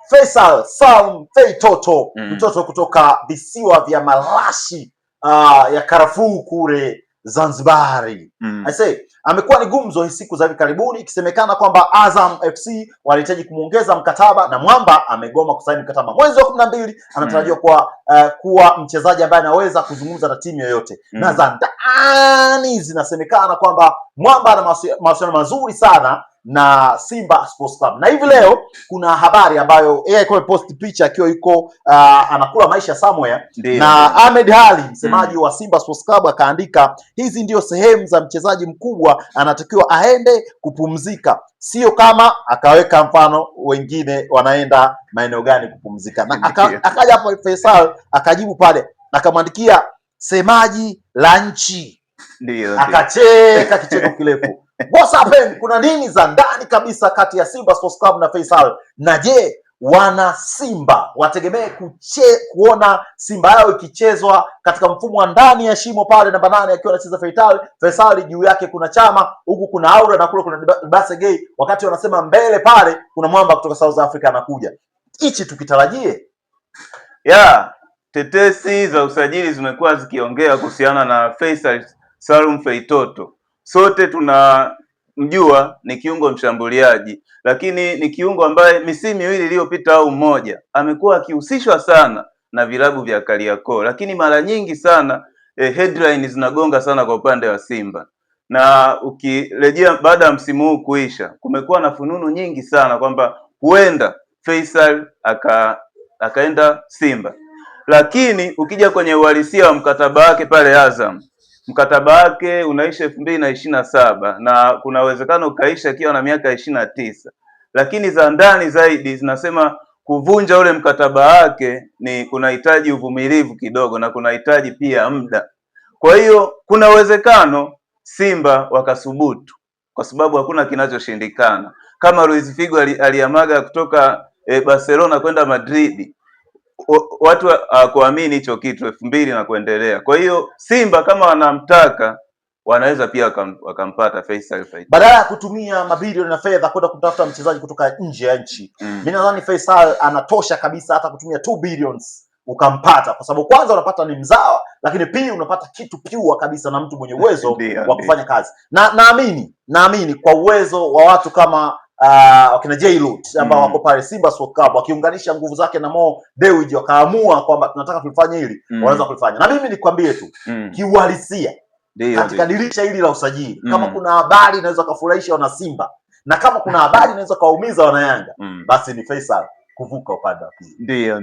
Faisal Salum Feitoto, mtoto kutoka visiwa vya Malashi ya karafuu kule Zanzibari. I say amekuwa ni gumzo siku za hivi karibuni, ikisemekana kwamba Azam FC wanahitaji kumuongeza mkataba na Mwamba amegoma kusaini mkataba. Mwezi wa 12 anatarajiwa kuwa mchezaji ambaye anaweza kuzungumza na timu yoyote. Na za ndani zinasemekana kwamba Mwamba ana mawasiliano mazuri sana na Simba Sports Club. Na hivi leo kuna habari ambayo yeye alikuwa post picha akiwa yuko anakula maisha somewhere, na Ahmed Ally msemaji wa Simba Sports Club akaandika, hizi ndio sehemu za mchezaji mkubwa anatakiwa aende kupumzika, sio kama akaweka mfano wengine wanaenda maeneo gani kupumzika. Na akaja hapo Faisal akajibu pale akamwandikia semaji la nchi, akacheka kicheko kirefu. What's happened? Kuna nini za ndani kabisa kati ya Simba Sports Club na Faisal? Na je, wana Simba wategemee kuona Simba yao ikichezwa katika mfumo wa ndani ya shimo pale namba 8 akiwa anacheza Faisal, juu yake kuna Chama, huku kuna Aura na kule kuna Basegay, wakati wanasema mbele pale kuna Mwamba kutoka South Africa anakuja. Hichi tukitarajie? Tetesi za usajili zimekuwa zikiongea kuhusiana na Faisal Salum Feitoto. Sote tunamjua ni kiungo mshambuliaji, lakini ni kiungo ambaye misimu miwili iliyopita au mmoja amekuwa akihusishwa sana na vilabu vya Kariakoo, lakini mara nyingi sana headline zinagonga sana kwa upande wa Simba. Na ukirejea baada ya msimu huu kuisha, kumekuwa na fununu nyingi sana kwamba huenda Faisal akaenda Simba. Lakini ukija kwenye uhalisia wa mkataba wake pale Azam, mkataba wake unaisha 2027 na kuna uwezekano ukaisha akiwa na miaka 29. Lakini za ndani zaidi zinasema kuvunja ule mkataba wake ni kunahitaji uvumilivu kidogo na kunahitaji pia muda. Kwa hiyo kuna uwezekano Simba wakasubutu, kwa sababu hakuna kinachoshindikana. Kama Luis Figo aliamaga kutoka Barcelona kwenda Madrid, watu kuamini hicho kitu 2000 na kuendelea. Kwa hiyo Simba kama wanamtaka wanaweza pia wakampata Faisal. Badala ya kutumia mabilioni na fedha kwenda kutafuta mchezaji kutoka nje ya nchi, mimi nadhani Faisal anatosha kabisa hata kutumia 2 billions ukampata, kwa sababu kwanza unapata ni mzawa, lakini pili unapata kitu pure kabisa na mtu mwenye uwezo wa kufanya kazi. Na naamini kwa uwezo wa watu kama wakina J-Root ambao wako pale Simba Sports Club, wakiunganisha nguvu zake na Mo Dewji wakaamua kwamba tunataka tulifanye hili, wanaweza kulifanya. Na mimi nikwambie tu kiuhalisia katika dirisha hili la usajili, kama kuna habari inaweza kufurahisha wana Simba na kama kuna habari inaweza kuwaumiza wana Yanga, basi ni Faisal kuvuka upande wa pili. Ndio